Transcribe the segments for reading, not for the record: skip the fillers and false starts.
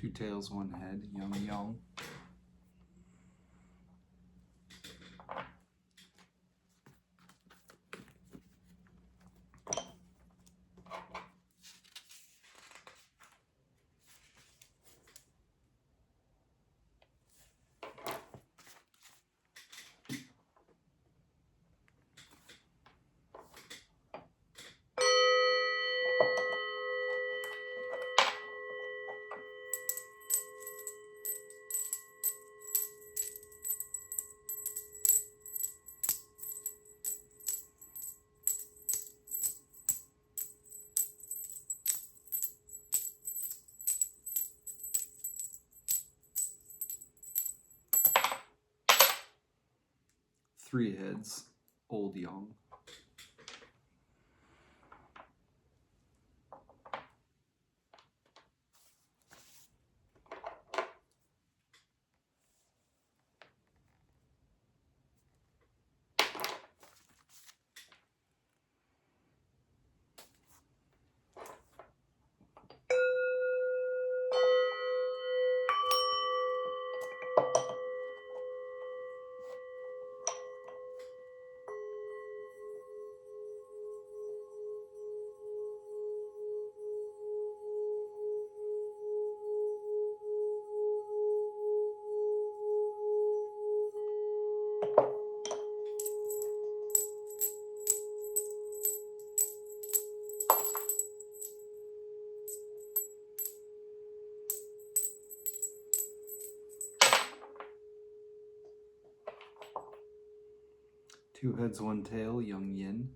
Two tails, one head, yang yang. Three heads, old yang. Two heads, one tail, yang yin.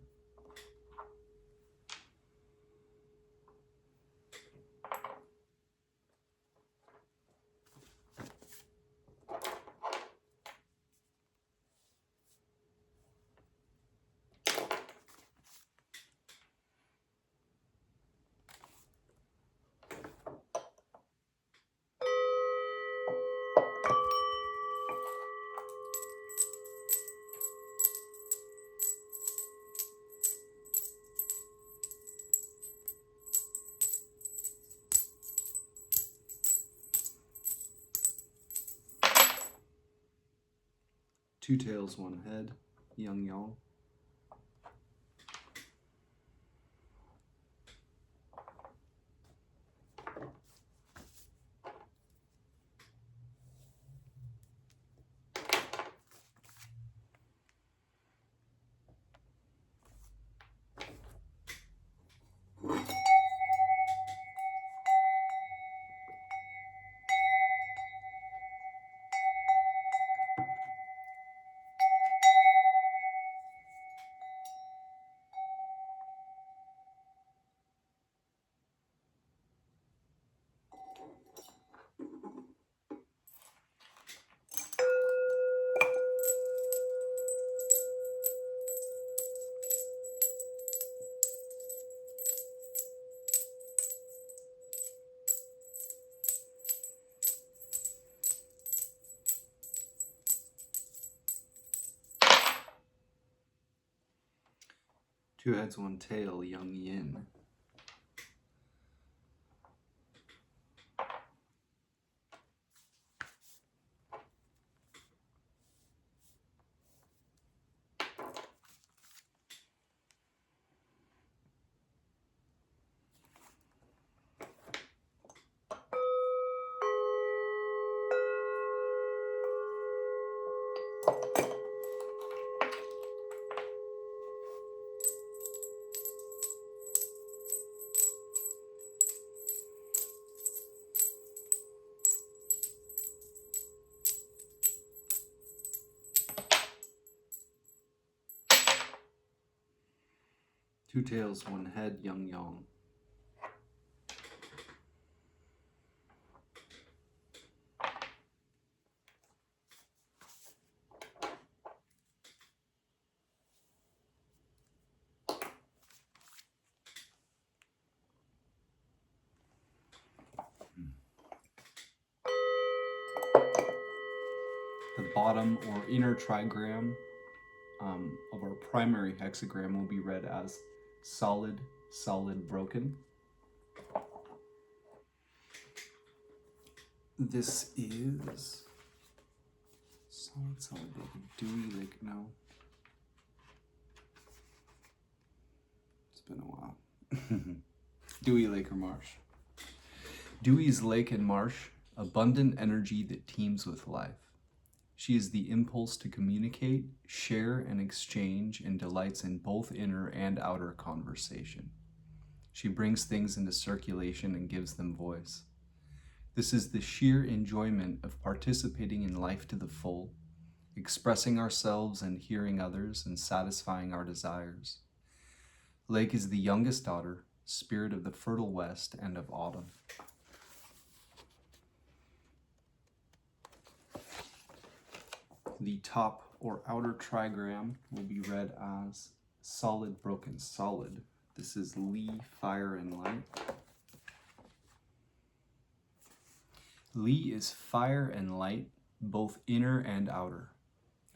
Two tails, one head, yang yang. Two heads, one tail, yang yin. Two tails, one head, yang yang. The bottom or inner trigram of our primary hexagram will be read as solid, solid, broken. This is solid dewy lake. No, it's been a while. Dewy lake or marsh. Dewey's lake and marsh, abundant energy that teems with life. She is the impulse to communicate, share, and exchange, and delights in both inner and outer conversation. She brings things into circulation and gives them voice. This is the sheer enjoyment of participating in life to the full, expressing ourselves and hearing others and satisfying our desires. Lake is the youngest daughter, spirit of the fertile west and of autumn. The top or outer trigram will be read as solid, broken, solid. This is Li, fire, and light. Li is fire and light, both inner and outer.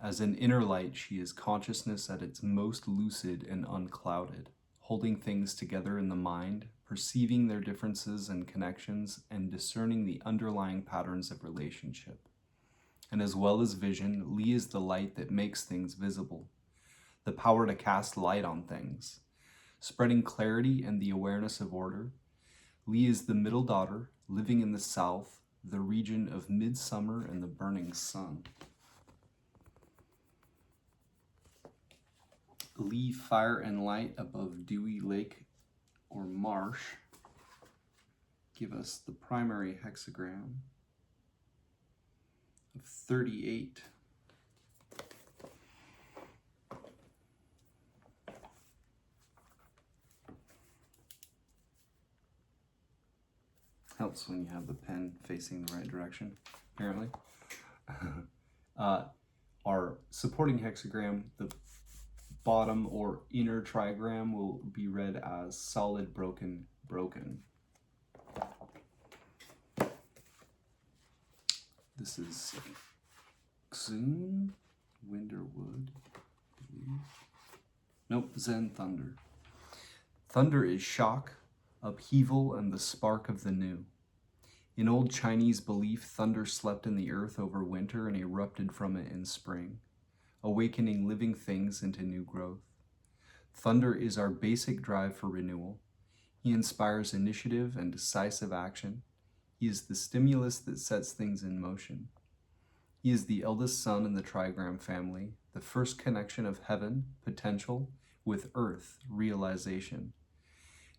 As an inner light, she is consciousness at its most lucid and unclouded, holding things together in the mind, perceiving their differences and connections, and discerning the underlying patterns of relationship. And as well as vision, Li is the light that makes things visible, the power to cast light on things, spreading clarity and the awareness of order. Li is the middle daughter, living in the south, the region of midsummer and the burning sun. Li, fire and light above dewy lake or marsh give us the primary hexagram of 38. Helps when you have the pen facing the right direction, apparently. Our supporting hexagram, the bottom or inner trigram, will be read as solid, broken, broken. This is Xun, wind or wood, I believe. Nope, Zen, thunder. Thunder is shock, upheaval, and the spark of the new. In old Chinese belief, thunder slept in the earth over winter and erupted from it in spring, awakening living things into new growth. Thunder is our basic drive for renewal. He inspires initiative and decisive action. He is the stimulus that sets things in motion. He is the eldest son in the trigram family, the first connection of heaven, potential, with earth, realization.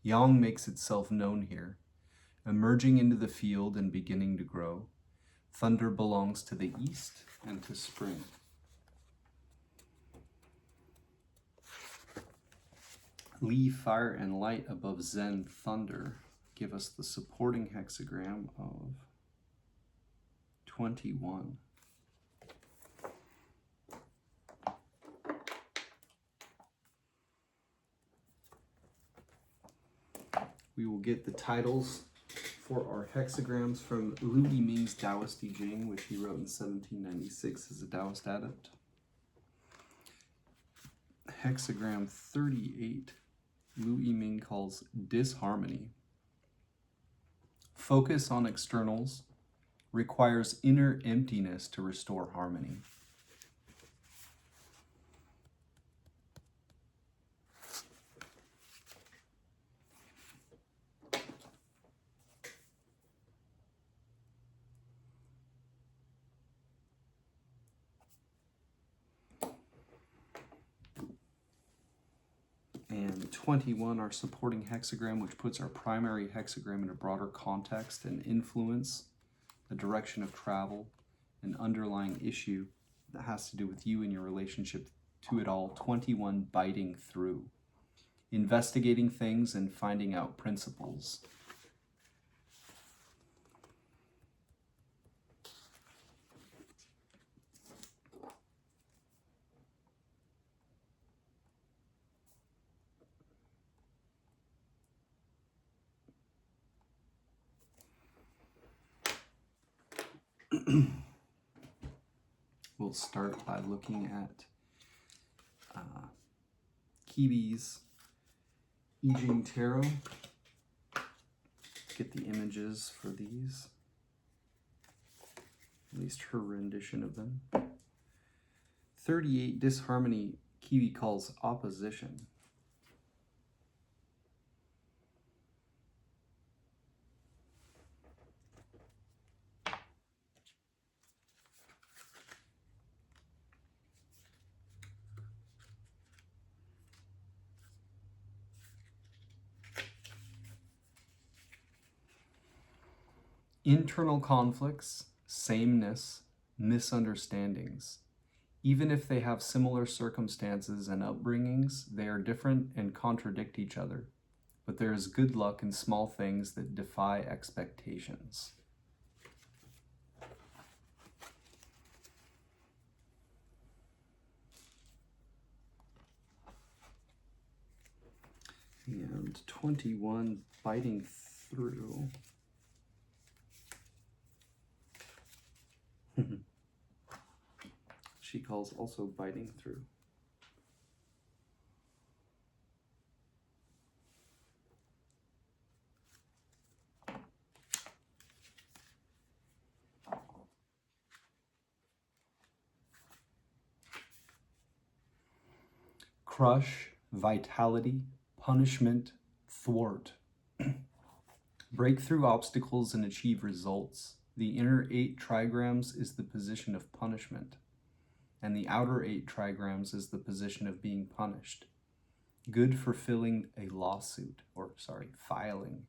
Yang makes itself known here, emerging into the field and beginning to grow. Thunder belongs to the east and to spring. Li, fire, and light above Zen, thunder give us the supporting hexagram of 21. We will get the titles for our hexagrams from Lu I-ming's Taoist I Ching, which he wrote in 1796 as a Taoist adept. Hexagram 38, Lu I-ming calls disharmony. Focus on externals requires inner emptiness to restore harmony. And 21, our supporting hexagram, which puts our primary hexagram in a broader context and influence, the direction of travel, an underlying issue that has to do with you and your relationship to it all. 21, biting through, investigating things and finding out principles. We'll start by looking at Kibi's I Ching Tarot. Get the images for these. at least her rendition of them. 38, Disharmony, Kiwi calls opposition. Internal conflicts, sameness, misunderstandings. Even if they have similar circumstances and upbringings, they are different and contradict each other. But there is good luck in small things that defy expectations. And 21, biting through. She calls also biting through. Crush, vitality, punishment, thwart. Break through obstacles and achieve results. The inner 8 trigrams is the position of punishment, and the outer 8 trigrams is the position of being punished. Good for filing a lawsuit, filing.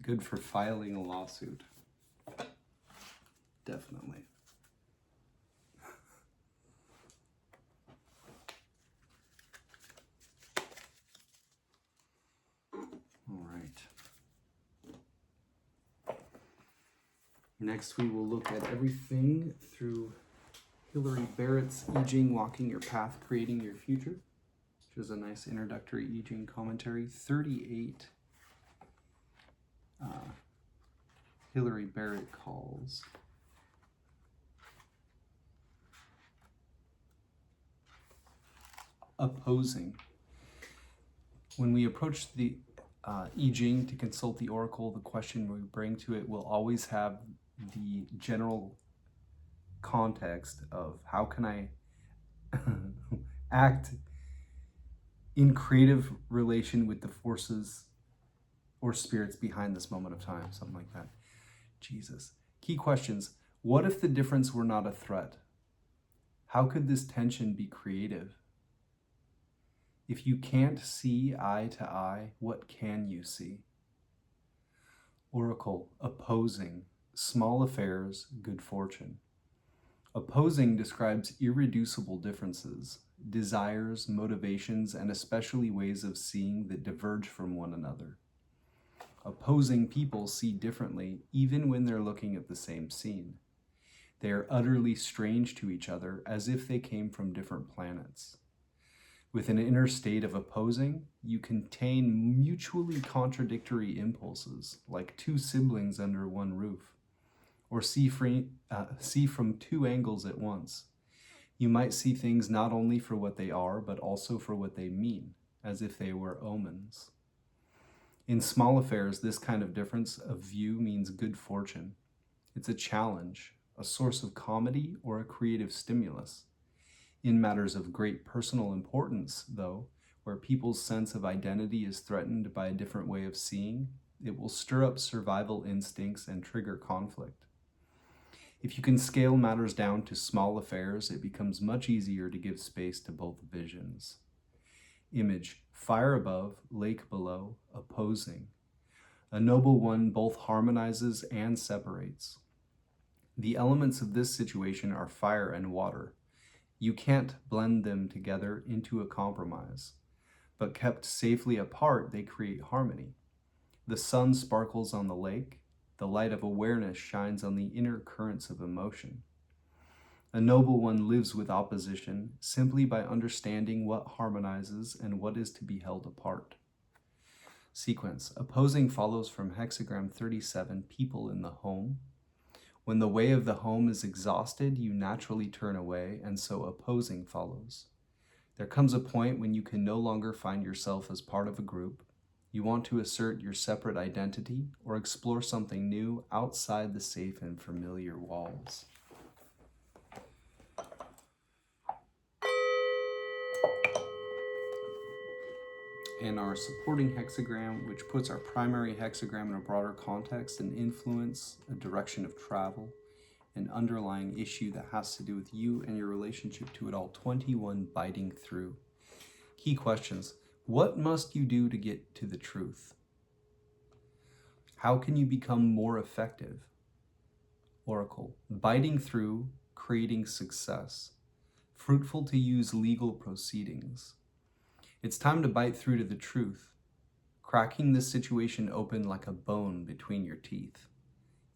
Good for filing a lawsuit. Definitely. All right. Next, we will look at everything through Hilary Barrett's I Ching, Walking Your Path, Creating Your Future, which is a nice introductory I Ching commentary. 38, Hilary Barrett calls opposing. When we approach the I Ching to consult the Oracle, the question we bring to it will always have the general context of how can I act in creative relation with the forces or spirits behind this moment of time, something like that. Jesus. Key questions. What if the difference were not a threat? How could this tension be creative? If you can't see eye to eye, what can you see? Oracle, opposing, small affairs, good fortune. Opposing describes irreducible differences, desires, motivations, and especially ways of seeing that diverge from one another. Opposing people see differently even when they're looking at the same scene. They are utterly strange to each other as if they came from different planets. With an inner state of opposing, you contain mutually contradictory impulses, like two siblings under one roof, or see from two angles at once. You might see things not only for what they are, but also for what they mean, as if they were omens. In small affairs, this kind of difference of view means good fortune. It's a challenge, a source of comedy, or a creative stimulus. In matters of great personal importance, though, where people's sense of identity is threatened by a different way of seeing, it will stir up survival instincts and trigger conflict. If you can scale matters down to small affairs, it becomes much easier to give space to both visions. Image, fire above, lake below, opposing. A noble one both harmonizes and separates. The elements of this situation are fire and water. You can't blend them together into a compromise, but kept safely apart, they create harmony. The sun sparkles on the lake. The light of awareness shines on the inner currents of emotion. A noble one lives with opposition simply by understanding what harmonizes and what is to be held apart. Sequence. Opposing follows from Hexagram 37, people in the home. When the way of the home is exhausted, you naturally turn away, and so opposing follows. There comes a point when you can no longer find yourself as part of a group. You want to assert your separate identity or explore something new outside the safe and familiar walls. And our supporting hexagram, which puts our primary hexagram in a broader context and influence, a direction of travel, an underlying issue that has to do with you and your relationship to it all. 21, biting through. Key questions. What must you do to get to the truth? How can you become more effective? Oracle. Biting through, creating success. Fruitful to use legal proceedings. It's time to bite through to the truth, cracking the situation open like a bone between your teeth,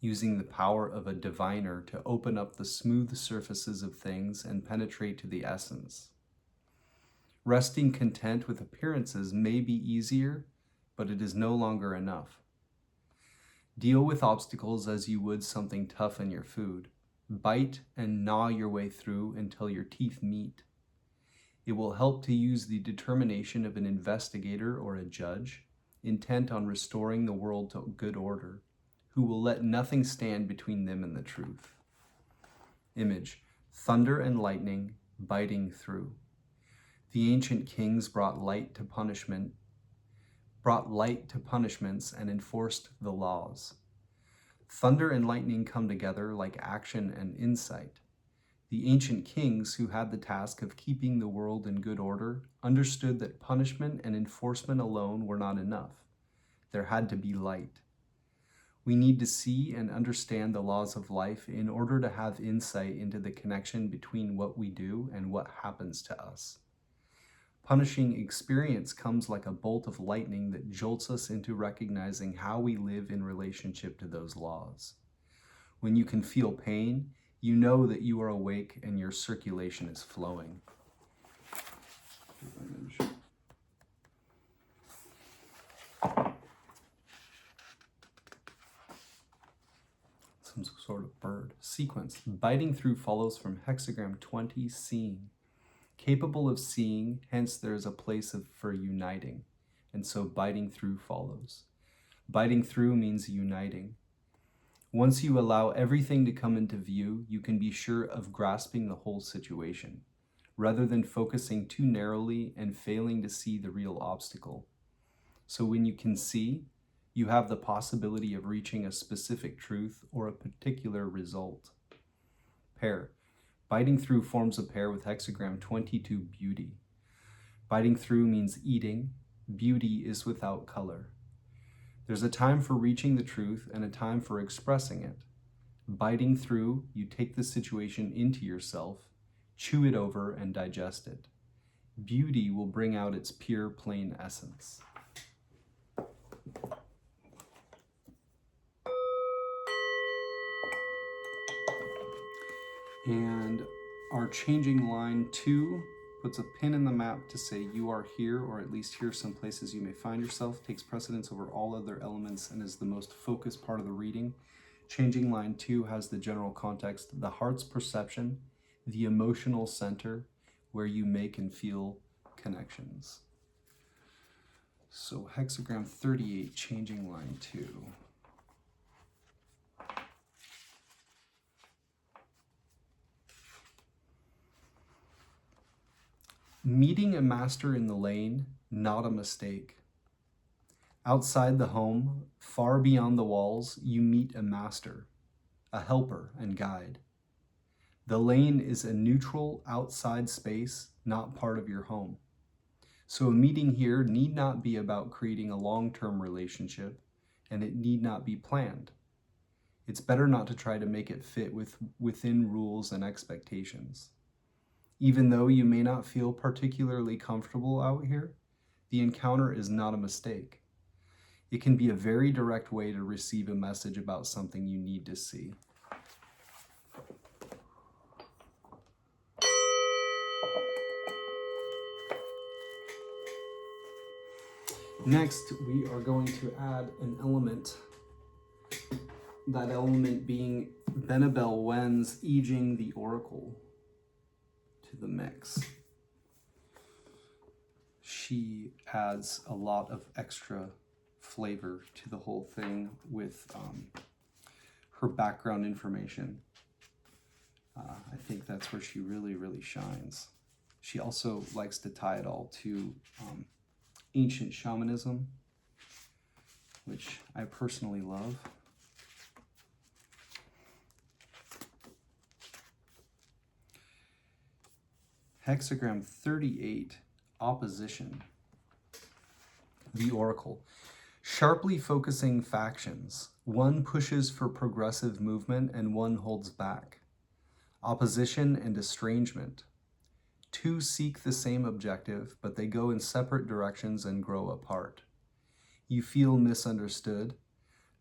using the power of a diviner to open up the smooth surfaces of things and penetrate to the essence. Resting content with appearances may be easier, but it is no longer enough. Deal with obstacles as you would something tough in your food. Bite and gnaw your way through until your teeth meet. It will help to use the determination of an investigator or a judge, intent on restoring the world to good order, who will let nothing stand between them and the truth. Image, thunder and lightning, biting through. The ancient kings brought light to punishments and enforced the laws. Thunder and lightning come together like action and insight. The ancient kings, who had the task of keeping the world in good order, understood that punishment and enforcement alone were not enough. There had to be light. We need to see and understand the laws of life in order to have insight into the connection between what we do and what happens to us. Punishing experience comes like a bolt of lightning that jolts us into recognizing how we live in relationship to those laws. When you can feel pain, you know that you are awake and your circulation is flowing. Some sort of bird. Sequence. Biting through follows from hexagram 20, seeing. Capable of seeing, hence there is a place for uniting, and so biting through follows. Biting through means uniting. Once you allow everything to come into view, you can be sure of grasping the whole situation, rather than focusing too narrowly and failing to see the real obstacle. So when you can see, you have the possibility of reaching a specific truth or a particular result. Pair. Biting through forms a pair with hexagram 22, beauty. Biting through means eating. Beauty is without color. There's a time for reaching the truth and a time for expressing it. Biting through, you take the situation into yourself, chew it over, and digest it. Beauty will bring out its pure, plain essence. And our changing line 2 puts a pin in the map to say you are here, or at least here some places you may find yourself, takes precedence over all other elements and is the most focused part of the reading. Changing line 2 has the general context, the heart's perception, the emotional center, where you make and feel connections. So hexagram 38, changing line 2. Meeting a master in the lane, not a mistake. Outside the home, far beyond the walls, you meet a master, a helper and guide. The lane is a neutral outside space, not part of your home. So a meeting here need not be about creating a long-term relationship, and it need not be planned. It's better not to try to make it fit within rules and expectations. Even though you may not feel particularly comfortable out here, the encounter is not a mistake. It can be a very direct way to receive a message about something you need to see. Next, we are going to add an element. That element being Benabel Wen's Ching The Oracle to the mix. She adds a lot of extra flavor to the whole thing with her background information. I think that's where she really, really shines. She also likes to tie it all to ancient shamanism, which I personally love. Hexagram 38, Opposition. The Oracle. Sharply focusing factions. One pushes for progressive movement and one holds back. Opposition and estrangement. Two seek the same objective, but they go in separate directions and grow apart. You feel misunderstood,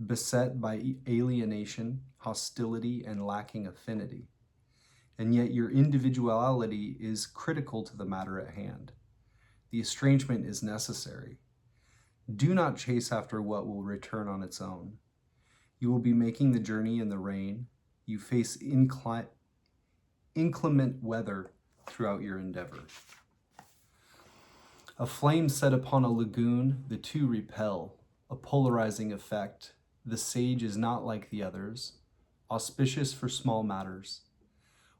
beset by alienation, hostility, and lacking affinity. And yet your individuality is critical to the matter at hand. The estrangement is necessary. Do not chase after what will return on its own. You will be making the journey in the rain. You face inclement weather throughout your endeavor. A flame set upon a lagoon, the two repel, a polarizing effect. The sage is not like the others, auspicious for small matters.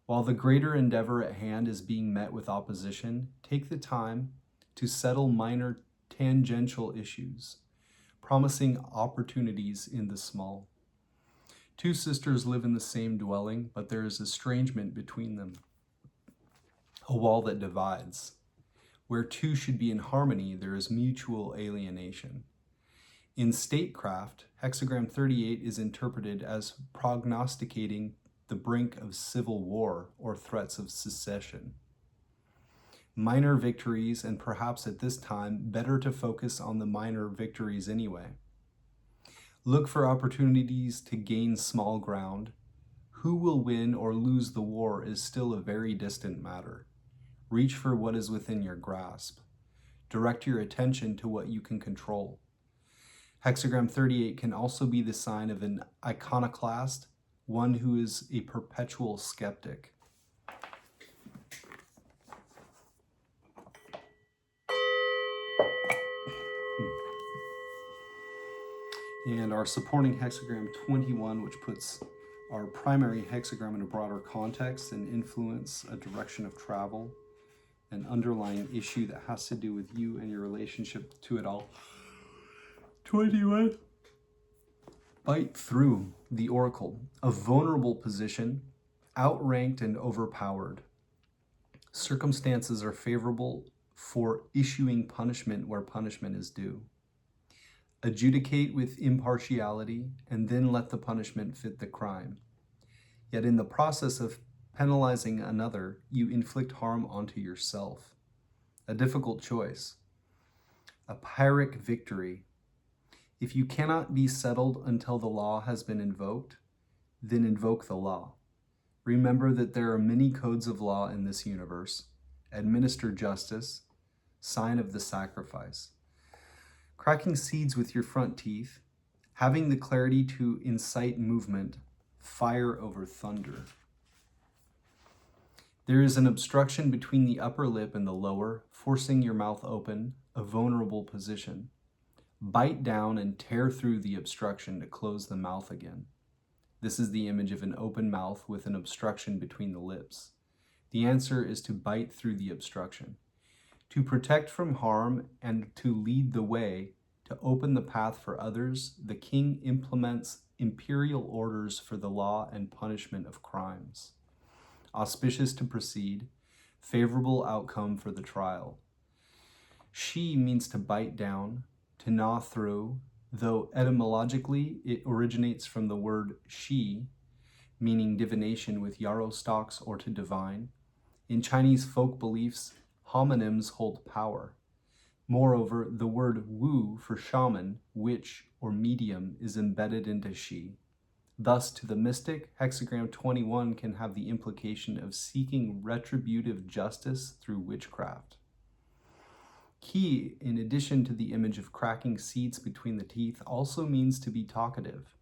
While the greater endeavor at hand is being met with opposition, take the time to settle minor tangential issues, promising opportunities in the small. Two sisters live in the same dwelling, but there is estrangement between them, a wall that divides. Where two should be in harmony, there is mutual alienation. In statecraft, Hexagram 38 is interpreted as prognosticating the brink of civil war or threats of secession. Minor victories, and perhaps at this time, better to focus on the minor victories anyway. Look for opportunities to gain small ground. Who will win or lose the war is still a very distant matter. Reach for what is within your grasp. Direct your attention to what you can control. Hexagram 38 can also be the sign of an iconoclast, one who is a perpetual skeptic. And our supporting hexagram 21, which puts our primary hexagram in a broader context and influence a direction of travel, an underlying issue that has to do with you and your relationship to it all. 21. Bite through the Oracle, a vulnerable position, outranked and overpowered. Circumstances are favorable for issuing punishment where punishment is due. Adjudicate with impartiality and then let the punishment fit the crime. Yet in the process of penalizing another, you inflict harm onto yourself. A difficult choice. A Pyrrhic victory. If you cannot be settled until the law has been invoked, then invoke the law. Remember that there are many codes of law in this universe. Administer justice, sign of the sacrifice. Cracking seeds with your front teeth, having the clarity to incite movement, fire over thunder. There is an obstruction between the upper lip and the lower, forcing your mouth open, a vulnerable position. Bite down and tear through the obstruction to close the mouth again. This is the image of an open mouth with an obstruction between the lips. The answer is to bite through the obstruction. To protect from harm and to lead the way, to open the path for others, the king implements imperial orders for the law and punishment of crimes. Auspicious to proceed, favorable outcome for the trial. She means to bite down, to gnaw through, though etymologically it originates from the word she, meaning divination with yarrow stalks or to divine. In Chinese folk beliefs, homonyms hold power. Moreover, the word wu for shaman, witch, or medium is embedded into she. Thus, to the mystic, hexagram 21 can have the implication of seeking retributive justice through witchcraft. Key, in addition to the image of cracking seeds between the teeth, also means to be talkative,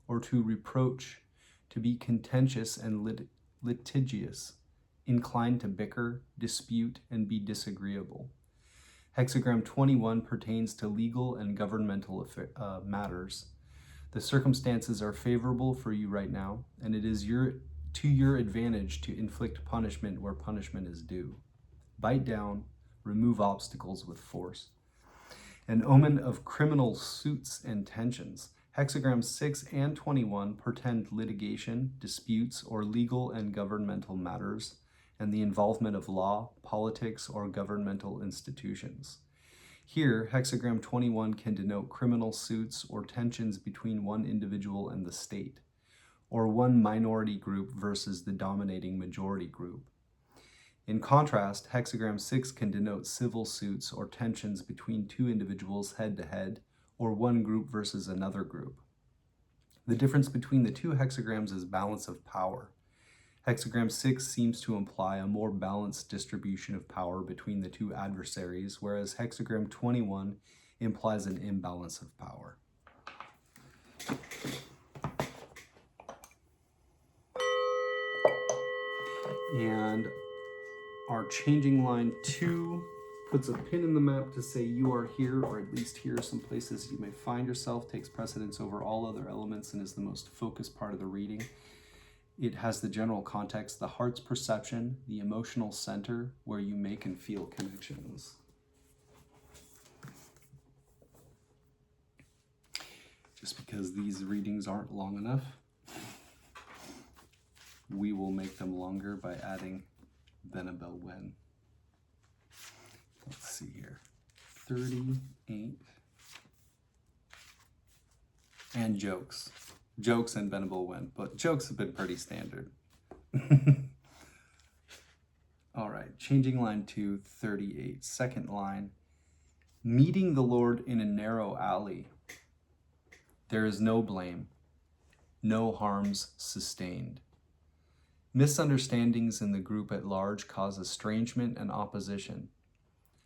or to reproach, to be contentious and litigious, inclined to bicker, dispute, and be disagreeable. Hexagram 21 pertains to legal and governmental matters. The circumstances are favorable for you right now, and it is to your advantage to inflict punishment where punishment is due. Bite down, remove obstacles with force. An omen of criminal suits and tensions. Hexagrams 6 and 21 portend litigation, disputes, or legal and governmental matters, and the involvement of law, politics, or governmental institutions. Here, hexagram 21 can denote criminal suits or tensions between one individual and the state, or one minority group versus the dominating majority group. In contrast, hexagram 6 can denote civil suits or tensions between two individuals head-to-head, or one group versus another group. The difference between the two hexagrams is balance of power. Hexagram 6 seems to imply a more balanced distribution of power between the two adversaries, whereas hexagram 21 implies an imbalance of power. And our changing line 2 puts a pin in the map to say you are here, or at least here are some places you may find yourself, takes precedence over all other elements, and is the most focused part of the reading. It has the general context, the heart's perception, the emotional center, where you make and feel connections. Just because these readings aren't long enough, we will make them longer by adding Benabel Wen. Let's see here. 38. And jokes. Jokes and Benabel Wen, but jokes have been pretty standard. All right, changing line to 38. Second line. Meeting the Lord in a narrow alley. There is no blame, no harms sustained. Misunderstandings in the group at large cause estrangement and opposition.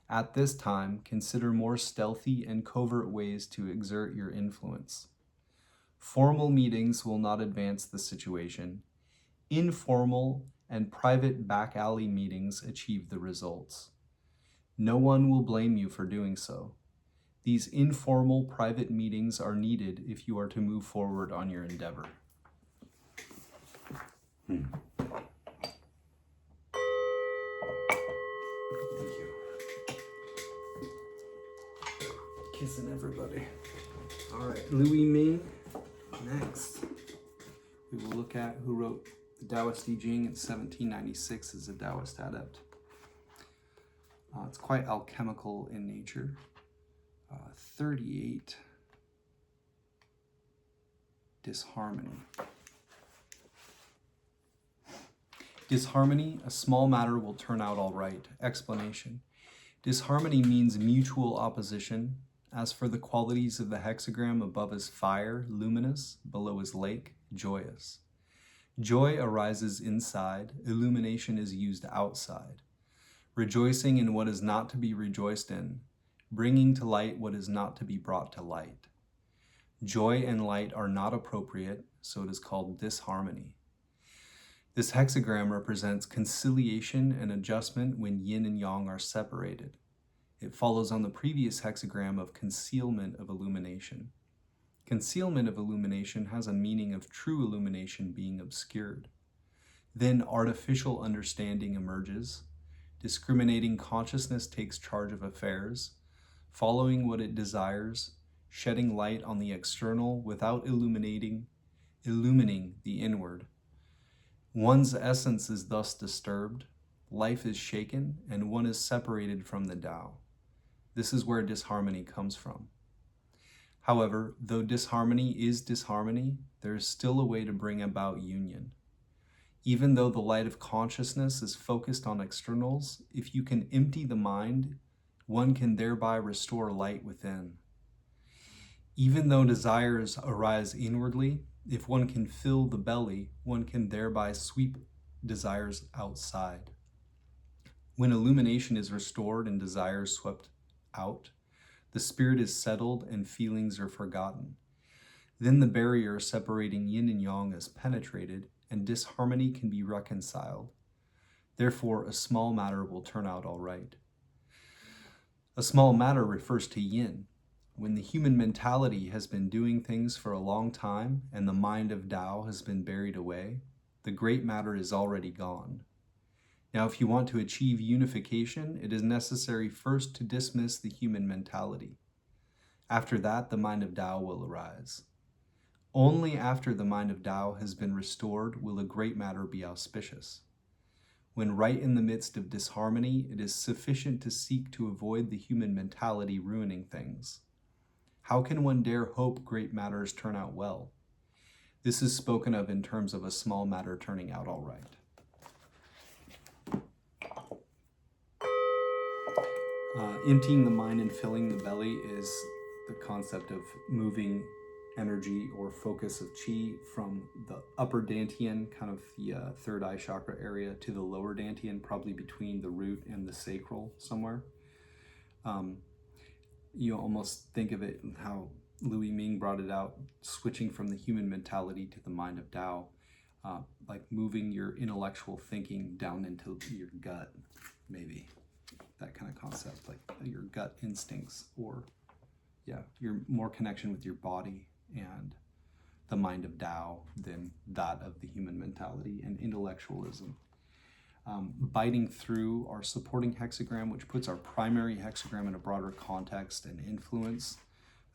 At this time, consider more stealthy and covert ways to exert your influence. Formal meetings will not advance the situation. Informal and private back alley meetings achieve the results. No one will blame you for doing so. These informal private meetings are needed if you are to move forward on your endeavor. Thank you. Kissing everybody. All right, Louis Ming. Next, we will look at who wrote the Taoist I Ching in 1796 as a Taoist adept. It's quite alchemical in nature. 38, Disharmony. Disharmony, a small matter will turn out all right. Explanation. Disharmony means mutual opposition. As for the qualities of the hexagram, above is fire, luminous, below is lake, joyous. Joy arises inside, illumination is used outside. Rejoicing in what is not to be rejoiced in, bringing to light what is not to be brought to light. Joy and light are not appropriate, so it is called disharmony. This hexagram represents conciliation and adjustment when yin and yang are separated. It follows on the previous hexagram of concealment of illumination. Concealment of illumination has a meaning of true illumination being obscured. Then artificial understanding emerges. Discriminating consciousness takes charge of affairs, following what it desires, shedding light on the external without illumining the inward. One's essence is thus disturbed, life is shaken, and one is separated from the Tao. This is where disharmony comes from. However, though disharmony is disharmony, there is still a way to bring about union. Even though the light of consciousness is focused on externals, if you can empty the mind, one can thereby restore light within. Even though desires arise inwardly, if one can fill the belly, one can thereby sweep desires outside. When illumination is restored and desires swept out, the spirit is settled and feelings are forgotten. Then the barrier separating yin and yang is penetrated and disharmony can be reconciled. Therefore, a small matter will turn out all right. A small matter refers to yin. When the human mentality has been doing things for a long time and the mind of Tao has been buried away, the great matter is already gone. Now, if you want to achieve unification, it is necessary first to dismiss the human mentality. After that, the mind of Tao will arise. Only after the mind of Tao has been restored will a great matter be auspicious. When right in the midst of disharmony, it is sufficient to seek to avoid the human mentality ruining things. How can one dare hope great matters turn out well? This is spoken of in terms of a small matter turning out all right. Emptying the mind and filling the belly is the concept of moving energy or focus of chi from the upper dantian, kind of the third eye chakra area, to the lower dantian, probably between the root and the sacral somewhere. You almost think of it how I-ming brought it out, switching from the human mentality to the mind of Tao, like moving your intellectual thinking down into your gut, maybe. That kind of concept, like your gut instincts, or your more connection with your body and the mind of Tao than that of the human mentality and intellectualism. Biting through our supporting hexagram, which puts our primary hexagram in a broader context and influence,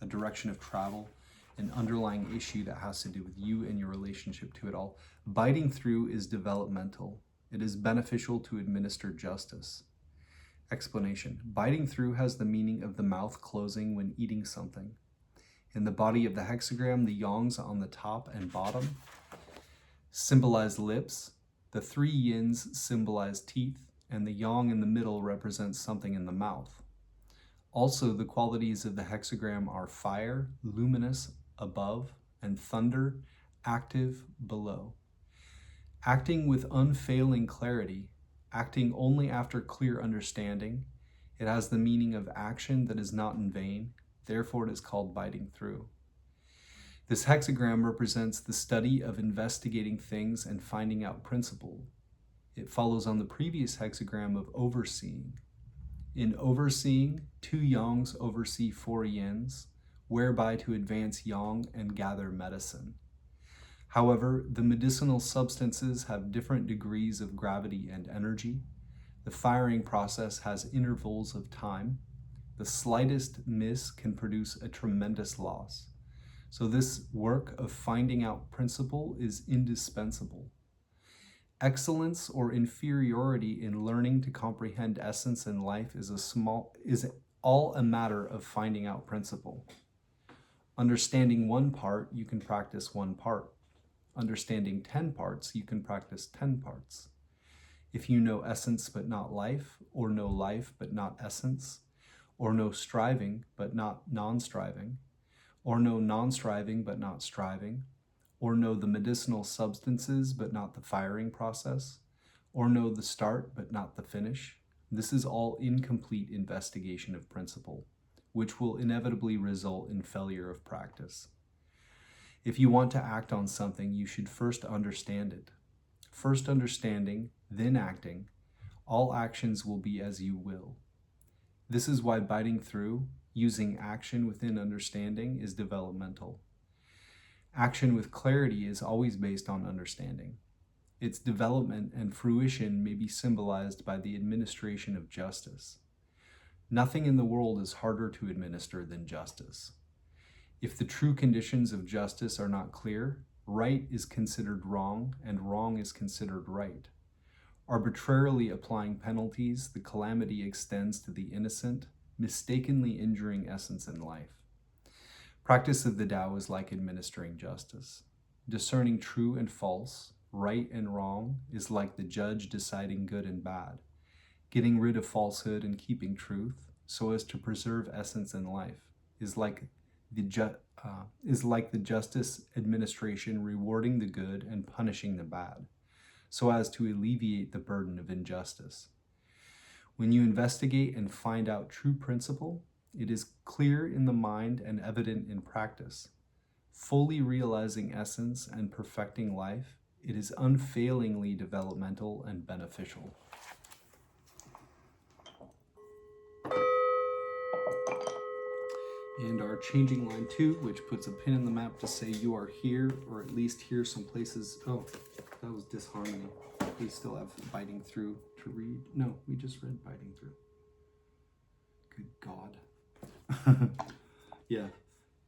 a direction of travel, an underlying issue that has to do with you and your relationship to it all. Biting through is developmental. It is beneficial to administer justice. Explanation. Biting through has the meaning of the mouth closing when eating something. In the body of the hexagram, the yongs on the top and bottom symbolize lips, the three yins symbolize teeth, and the yang in the middle represents something in the mouth. Also, the qualities of the hexagram are fire, luminous, above, and thunder, active, below. Acting with unfailing clarity, acting only after clear understanding, it has the meaning of action that is not in vain, therefore it is called biting through. This hexagram represents the study of investigating things and finding out principle. It follows on the previous hexagram of overseeing. In overseeing, two yangs oversee four yins, whereby to advance yang and gather medicine. However, the medicinal substances have different degrees of gravity and energy. The firing process has intervals of time. The slightest miss can produce a tremendous loss. So this work of finding out principle is indispensable. Excellence or inferiority in learning to comprehend essence in life is all a matter of finding out principle. Understanding one part, you can practice one part. Understanding 10 parts, you can practice 10 parts. If you know essence but not life, or know life but not essence, or know striving but not non-striving, or know non-striving but not striving, or know the medicinal substances but not the firing process, or know the start but not the finish, this is all incomplete investigation of principle, which will inevitably result in failure of practice. If you want to act on something, you should first understand it. First understanding, then acting, all actions will be as you will. This is why biting through, using action within understanding, is developmental. Action with clarity is always based on understanding. Its development and fruition may be symbolized by the administration of justice. Nothing in the world is harder to administer than justice. If the true conditions of justice are not clear, right is considered wrong and wrong is considered right. Arbitrarily applying penalties, the calamity extends to the innocent, mistakenly injuring essence in life. Practice of the Tao is like administering justice. Discerning true and false, right and wrong, is like the judge deciding good and bad. Getting rid of falsehood and keeping truth, so as to preserve essence in life, is like the justice administration rewarding the good and punishing the bad, so as to alleviate the burden of injustice. When you investigate and find out true principle, it is clear in the mind and evident in practice. Fully realizing essence and perfecting life, it is unfailingly developmental and beneficial. And our changing line 2, which puts a pin in the map to say you are here, or at least here some places. Oh, that was Disharmony. We still have Biting Through to read. No, we just read Biting Through. Good God. Yeah.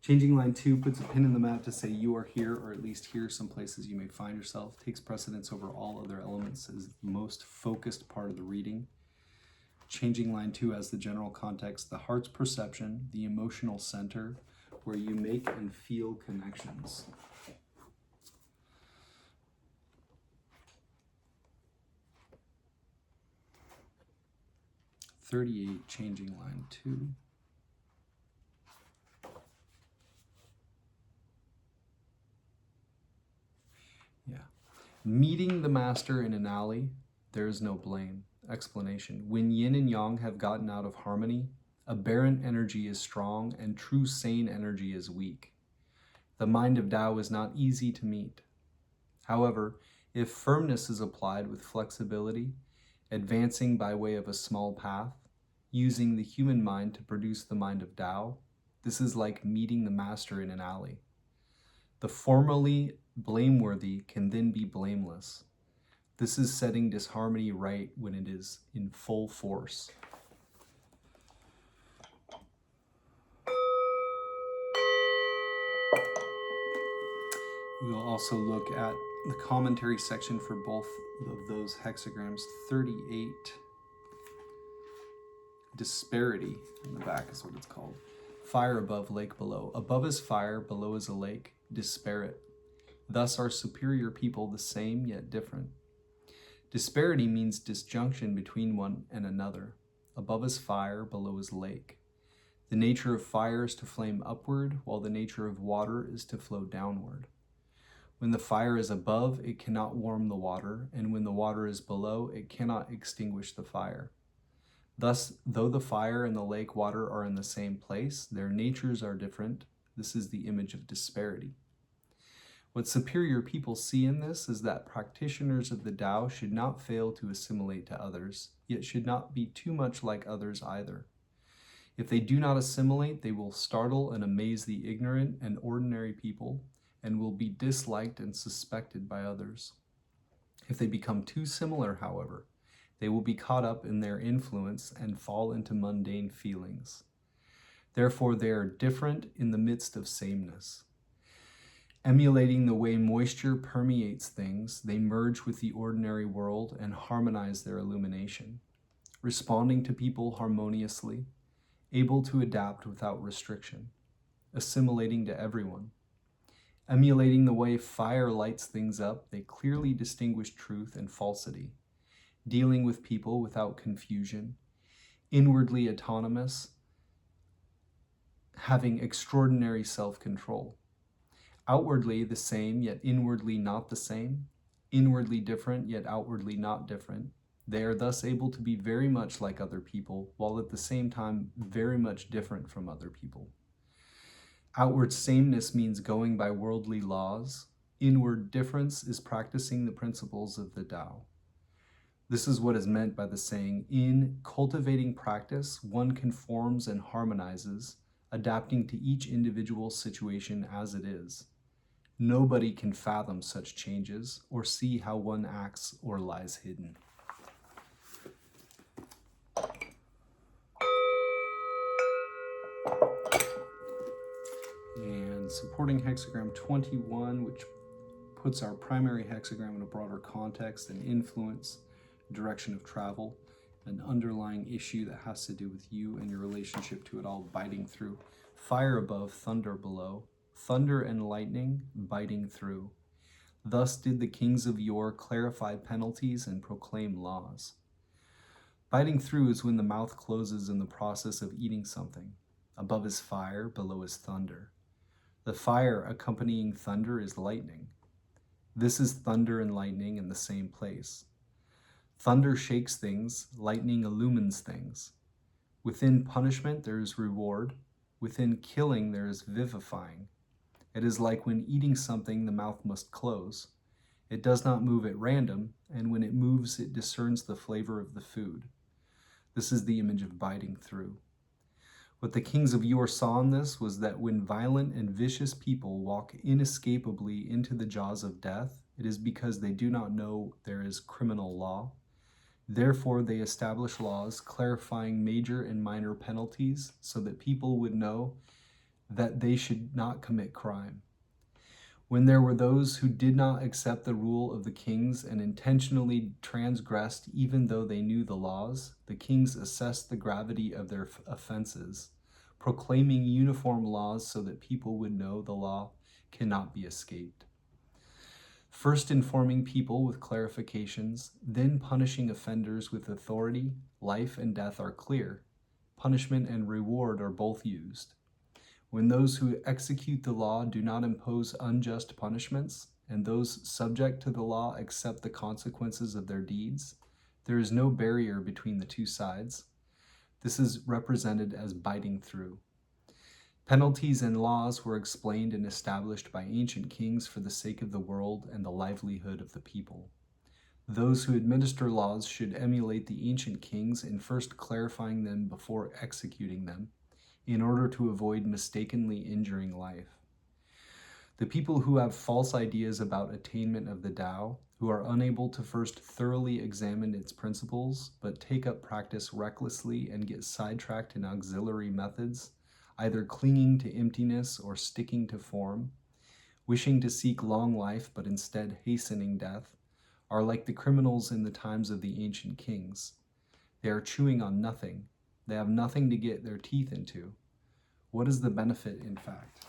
Changing line 2 puts a pin in the map to say you are here, or at least here some places you may find yourself. Takes precedence over all other elements as the most focused part of the reading. Changing line 2 as the general context, the heart's perception, the emotional center, where you make and feel connections. .38, changing line 2. Yeah. Meeting the master in an alley, there is no blame. Explanation. When yin and yang have gotten out of harmony, aberrant energy is strong and true sane energy is weak. The mind of Tao is not easy to meet. However, if firmness is applied with flexibility, advancing by way of a small path, using the human mind to produce the mind of Tao, this is like meeting the master in an alley. The formerly blameworthy can then be blameless. This is setting disharmony right when it is in full force. We will also look at the commentary section for both of those hexagrams. 38, disparity in the back is what it's called. Fire above, lake below. Above is fire, below is a lake, disparate. Thus are superior people the same yet different. Disparity means disjunction between one and another. Above is fire, below is lake. The nature of fire is to flame upward, while the nature of water is to flow downward. When the fire is above, it cannot warm the water, and when the water is below, it cannot extinguish the fire. Thus, though the fire and the lake water are in the same place, their natures are different. This is the image of disparity. What superior people see in this is that practitioners of the Tao should not fail to assimilate to others, yet should not be too much like others either. If they do not assimilate, they will startle and amaze the ignorant and ordinary people, and will be disliked and suspected by others. If they become too similar, however, they will be caught up in their influence and fall into mundane feelings. Therefore, they are different in the midst of sameness. Emulating the way moisture permeates things, they merge with the ordinary world and harmonize their illumination, responding to people harmoniously, able to adapt without restriction, assimilating to everyone. Emulating the way fire lights things up, they clearly distinguish truth and falsity, dealing with people without confusion, inwardly autonomous, having extraordinary self-control. Outwardly the same, yet inwardly not the same, inwardly different, yet outwardly not different. They are thus able to be very much like other people, while at the same time very much different from other people. Outward sameness means going by worldly laws. Inward difference is practicing the principles of the Tao. This is what is meant by the saying, in cultivating practice, one conforms and harmonizes, adapting to each individual situation as it is. Nobody can fathom such changes or see how one acts or lies hidden. And supporting hexagram 21, which puts our primary hexagram in a broader context and influence, direction of travel, an underlying issue that has to do with you and your relationship to it all, biting through. Fire above, thunder below. Thunder and lightning biting through. Thus did the kings of yore clarify penalties and proclaim laws. Biting through is when the mouth closes in the process of eating something. Above is fire, below is thunder. The fire accompanying thunder is lightning. This is thunder and lightning in the same place. Thunder shakes things, lightning illumines things. Within punishment there is reward. Within killing there is vivifying. It is like when eating something, the mouth must close. It does not move at random, and when it moves, it discerns the flavor of the food. This is the image of biting through. What the kings of yore saw in this was that when violent and vicious people walk inescapably into the jaws of death, it is because they do not know there is criminal law. Therefore, they establish laws clarifying major and minor penalties so that people would know that they should not commit crime. When there were those who did not accept the rule of the kings and intentionally transgressed even though they knew the laws, the kings assessed the gravity of their offenses, proclaiming uniform laws so that people would know the law cannot be escaped. First informing people with clarifications, then punishing offenders with authority, life and death are clear. Punishment and reward are both used. When those who execute the law do not impose unjust punishments, and those subject to the law accept the consequences of their deeds, there is no barrier between the two sides. This is represented as biting through. Penalties and laws were explained and established by ancient kings for the sake of the world and the livelihood of the people. Those who administer laws should emulate the ancient kings in first clarifying them before executing them, in order to avoid mistakenly injuring life. The people who have false ideas about attainment of the Tao, who are unable to first thoroughly examine its principles, but take up practice recklessly and get sidetracked in auxiliary methods, either clinging to emptiness or sticking to form, wishing to seek long life but instead hastening death, are like the criminals in the times of the ancient kings. They are chewing on nothing. They have nothing to get their teeth into. What is the benefit, in fact?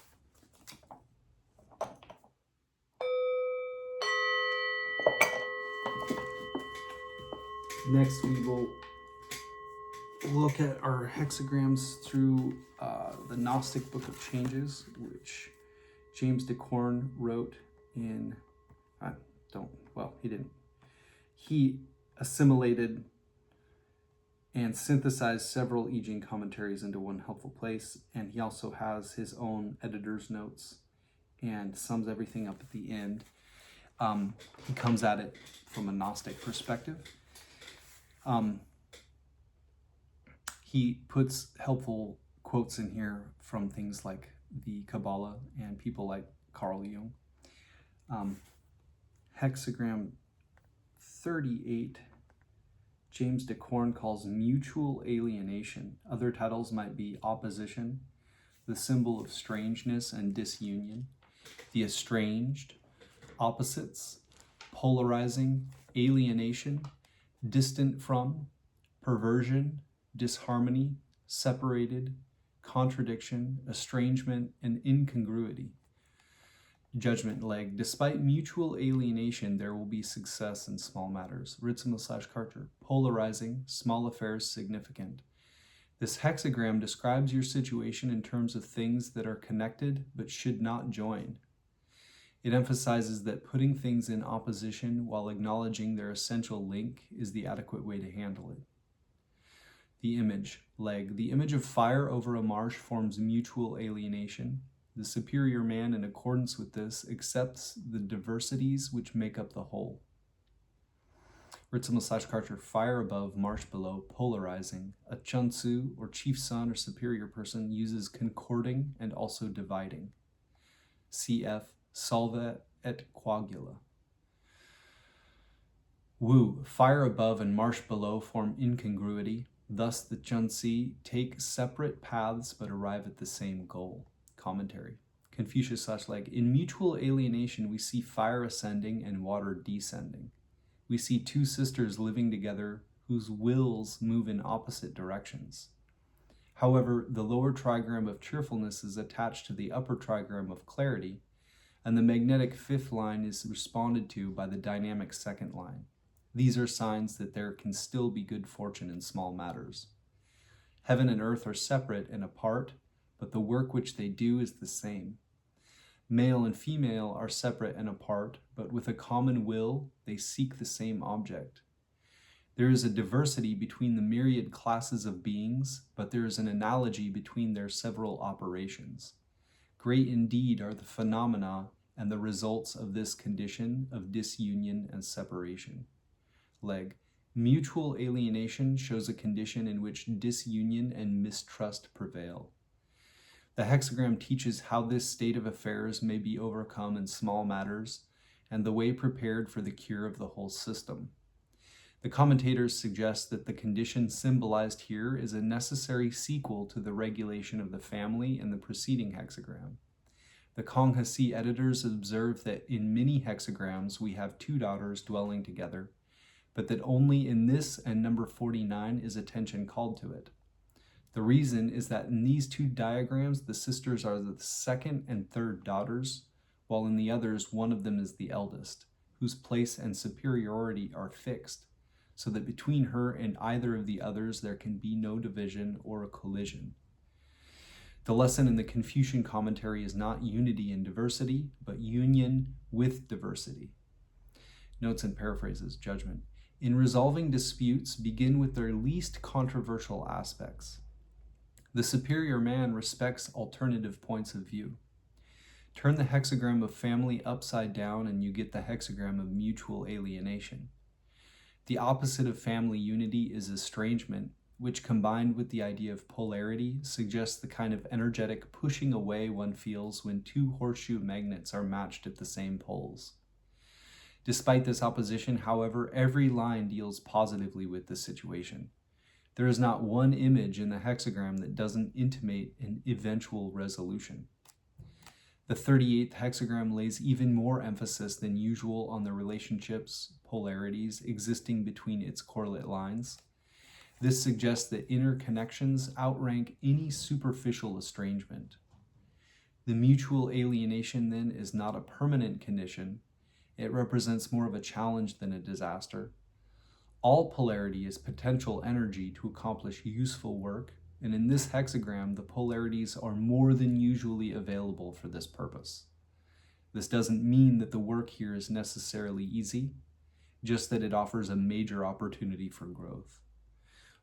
Next, we will look at our hexagrams through the Gnostic Book of Changes, which James de Corn wrote in, he assimilated and synthesized several I Ching commentaries into one helpful place, and he also has his own editor's notes and sums everything up at the end. He comes at it from a Gnostic perspective. He puts helpful quotes in here from things like the Kabbalah and people like Carl Jung. Hexagram 38, James de Corn calls mutual alienation. Other titles might be opposition, the symbol of strangeness and disunion, the estranged, opposites, polarizing, alienation, distant from, perversion, disharmony, separated, contradiction, estrangement, and incongruity. Judgment leg. Despite mutual alienation, there will be success in small matters. Ritzema/Carter. Polarizing, small affairs significant. This hexagram describes your situation in terms of things that are connected but should not join. It emphasizes that putting things in opposition while acknowledging their essential link is the adequate way to handle it. The image leg. The image of fire over a marsh forms mutual alienation. The superior man, in accordance with this, accepts the diversities which make up the whole. Ritzema/Carter. Fire above, marsh below, polarizing. A chunsu, or chief son or superior person, uses concording and also dividing. Cf. Solva et coagula. Wu. Fire above and marsh below form incongruity. Thus the chunsi take separate paths but arrive at the same goal. Commentary. Confucius/Leg. In mutual alienation, we see fire ascending and water descending. We see two sisters living together whose wills move in opposite directions. However, the lower trigram of cheerfulness is attached to the upper trigram of clarity, and the magnetic fifth line is responded to by the dynamic second line. These are signs that there can still be good fortune in small matters. Heaven and earth are separate and apart, but the work which they do is the same. Male and female are separate and apart, but with a common will, they seek the same object. There is a diversity between the myriad classes of beings, but there is an analogy between their several operations. Great indeed are the phenomena and the results of this condition of disunion and separation. Leg. Mutual alienation shows a condition in which disunion and mistrust prevail. The hexagram teaches how this state of affairs may be overcome in small matters and the way prepared for the cure of the whole system. The commentators suggest that the condition symbolized here is a necessary sequel to the regulation of the family in the preceding hexagram. The Konghasi editors observe that in many hexagrams we have two daughters dwelling together, but that only in this and number 49 is attention called to it. The reason is that in these two diagrams, the sisters are the second and third daughters, while in the others, one of them is the eldest, whose place and superiority are fixed, so that between her and either of the others there can be no division or a collision. The lesson in the Confucian commentary is not unity in diversity, but union with diversity. Notes and paraphrases, judgment. In resolving disputes, begin with their least controversial aspects. The superior man respects alternative points of view. Turn the hexagram of family upside down and you get the hexagram of mutual alienation. The opposite of family unity is estrangement, which combined with the idea of polarity suggests the kind of energetic pushing away one feels when two horseshoe magnets are matched at the same poles. Despite this opposition, however, every line deals positively with the situation. There is not one image in the hexagram that doesn't intimate an eventual resolution. The 38th hexagram lays even more emphasis than usual on the relationships, polarities existing between its correlate lines. This suggests that inner connections outrank any superficial estrangement. The mutual alienation, then, is not a permanent condition. It represents more of a challenge than a disaster. All polarity is potential energy to accomplish useful work, and in this hexagram, the polarities are more than usually available for this purpose. This doesn't mean that the work here is necessarily easy, just that it offers a major opportunity for growth.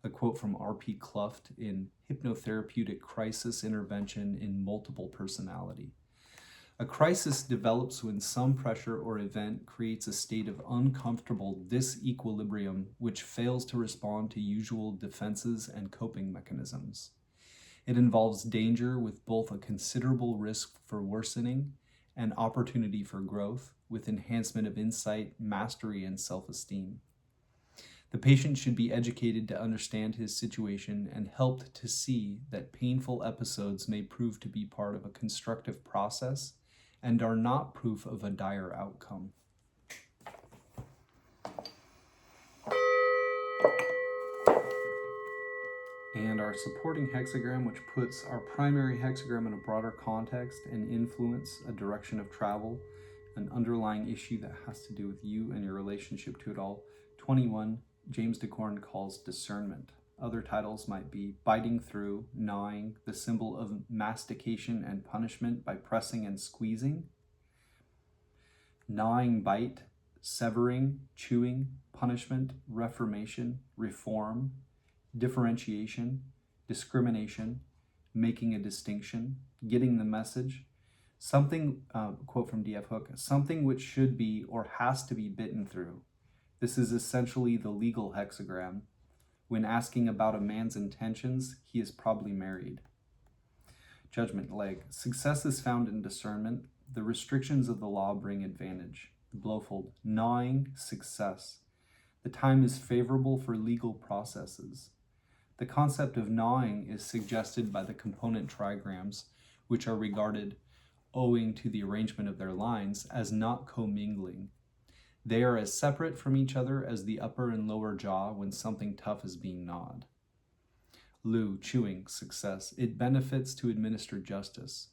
A quote from R.P. Cluft in Hypnotherapeutic Crisis Intervention in Multiple Personality. A crisis develops when some pressure or event creates a state of uncomfortable disequilibrium which fails to respond to usual defenses and coping mechanisms. It involves danger with both a considerable risk for worsening and opportunity for growth, with enhancement of insight, mastery, and self-esteem. The patient should be educated to understand his situation and helped to see that painful episodes may prove to be part of a constructive process and are not proof of a dire outcome. And our supporting hexagram, which puts our primary hexagram in a broader context and influence, a direction of travel, an underlying issue that has to do with you and your relationship to it all. 21, James DeCorn calls discernment. Other titles might be biting through, gnawing, the symbol of mastication and punishment by pressing and squeezing, gnawing bite, severing, chewing, punishment, reformation, reform, differentiation, discrimination, making a distinction, getting the message, something, quote from D.F. Hook, something which should be or has to be bitten through. This is essentially the legal hexagram. When asking about a man's intentions, he is probably married. Judgment leg. Success is found in discernment. The restrictions of the law bring advantage. The blowfold. Gnawing, success. The time is favorable for legal processes. The concept of gnawing is suggested by the component trigrams, which are regarded, owing to the arrangement of their lines, as not commingling. They are as separate from each other as the upper and lower jaw when something tough is being gnawed. Lu, chewing, success. It benefits to administer justice.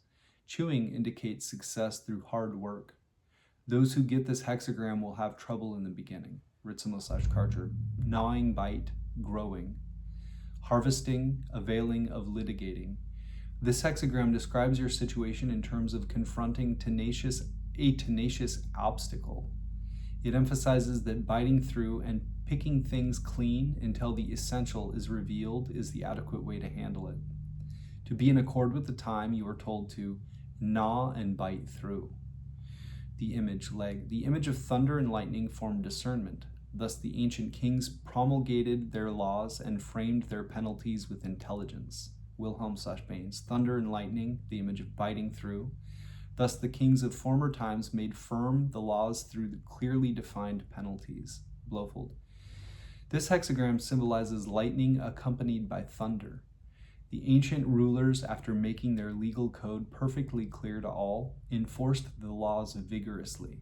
Chewing indicates success through hard work. Those who get this hexagram will have trouble in the beginning. Ritzimo/Karcher. Gnawing, bite, growing. Harvesting, availing of litigating. This hexagram describes your situation in terms of confronting a tenacious obstacle. It emphasizes that biting through and picking things clean until the essential is revealed is the adequate way to handle it. To be in accord with the time, you are told to gnaw and bite through. The image leg. The image of thunder and lightning form discernment. Thus the ancient kings promulgated their laws and framed their penalties with intelligence. Wilhelm/Baines. Thunder and lightning, the image of biting through. Thus the kings of former times made firm the laws through the clearly defined penalties. Blofeld. This hexagram symbolizes lightning accompanied by thunder. The ancient rulers, after making their legal code perfectly clear to all, enforced the laws vigorously.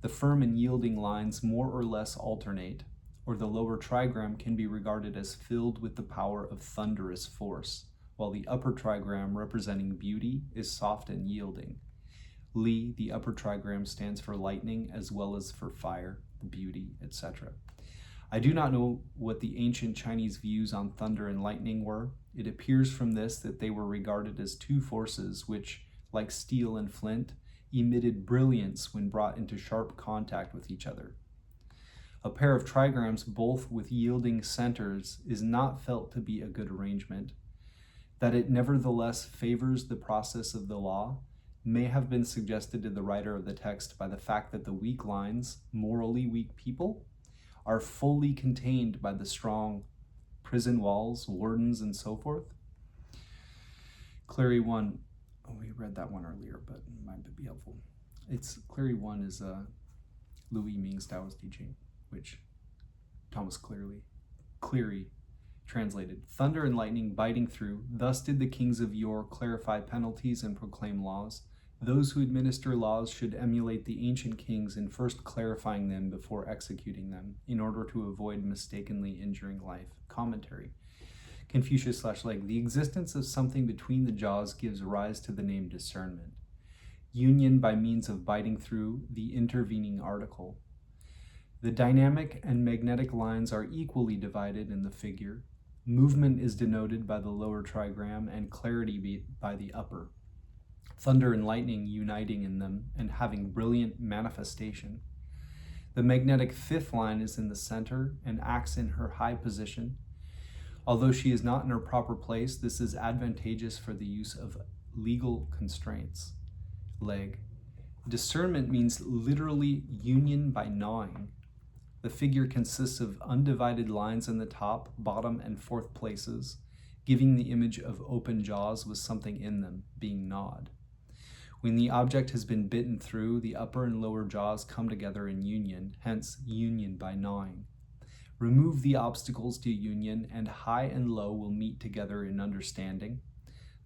The firm and yielding lines more or less alternate, or the lower trigram can be regarded as filled with the power of thunderous force, while the upper trigram, representing beauty, is soft and yielding. Li, the upper trigram, stands for lightning as well as for fire, beauty, etc. I do not know what the ancient Chinese views on thunder and lightning were. It appears from this that they were regarded as two forces which, like steel and flint, emitted brilliance when brought into sharp contact with each other. A pair of trigrams, both with yielding centers, is not felt to be a good arrangement. That it nevertheless favors the process of the law may have been suggested to the writer of the text by the fact that the weak lines, morally weak people, are fully contained by the strong prison walls, wardens, and so forth. Clary 1, we read that one earlier, but it might be helpful. Clary 1 is Louis Ming's Taoist teaching, which Thomas Cleary translated. Thunder and lightning biting through, thus did the kings of yore clarify penalties and proclaim laws. Those who administer laws should emulate the ancient kings in first clarifying them before executing them, in order to avoid mistakenly injuring life. Commentary. Confucius/Legge. The existence of something between the jaws gives rise to the name discernment. Union by means of biting through the intervening article. The dynamic and magnetic lines are equally divided in the figure. Movement is denoted by the lower trigram and clarity by the upper. Thunder and lightning uniting in them and having brilliant manifestation. The magnetic fifth line is in the center and acts in her high position. Although she is not in her proper place, this is advantageous for the use of legal constraints. Legge. Discernment means literally union by gnawing. The figure consists of undivided lines in the top, bottom, and fourth places, giving the image of open jaws with something in them, being gnawed. When the object has been bitten through, the upper and lower jaws come together in union, hence union by gnawing. Remove the obstacles to union, and high and low will meet together in understanding.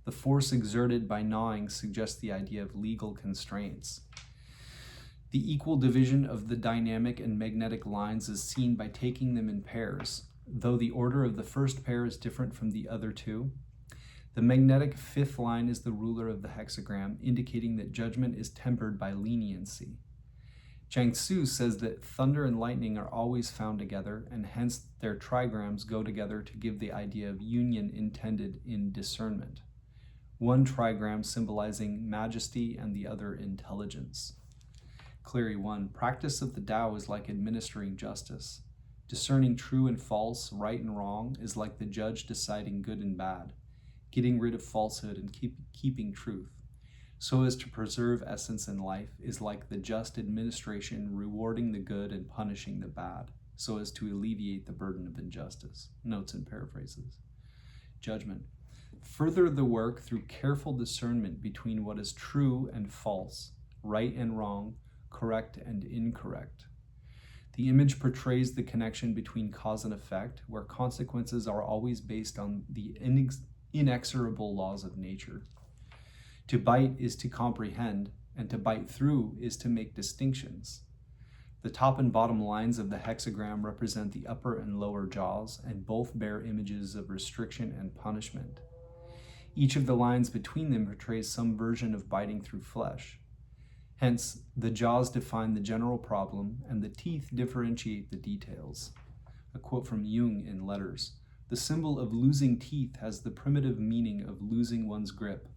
The force exerted by gnawing suggests the idea of legal constraints. The equal division of the dynamic and magnetic lines is seen by taking them in pairs, though the order of the first pair is different from the other two. The magnetic fifth line is the ruler of the hexagram, indicating that judgment is tempered by leniency. Chang Tzu says that thunder and lightning are always found together, and hence their trigrams go together to give the idea of union intended in discernment. One trigram symbolizing majesty and the other intelligence. Cleary 1. Practice of the Tao is like administering justice. Discerning true and false, right and wrong, is like the judge deciding good and bad, getting rid of falsehood and keeping truth, so as to preserve essence in life, is like the just administration rewarding the good and punishing the bad, so as to alleviate the burden of injustice. Notes and paraphrases. Judgment. Further the work through careful discernment between what is true and false, right and wrong, correct and incorrect. The image portrays the connection between cause and effect, where consequences are always based on the inexorable laws of nature. To bite is to comprehend, and to bite through is to make distinctions. The top and bottom lines of the hexagram represent the upper and lower jaws, and both bear images of restriction and punishment. Each of the lines between them portrays some version of biting through flesh. Hence, the jaws define the general problem, and the teeth differentiate the details. A quote from Jung in Letters. The symbol of losing teeth has the primitive meaning of losing one's grip,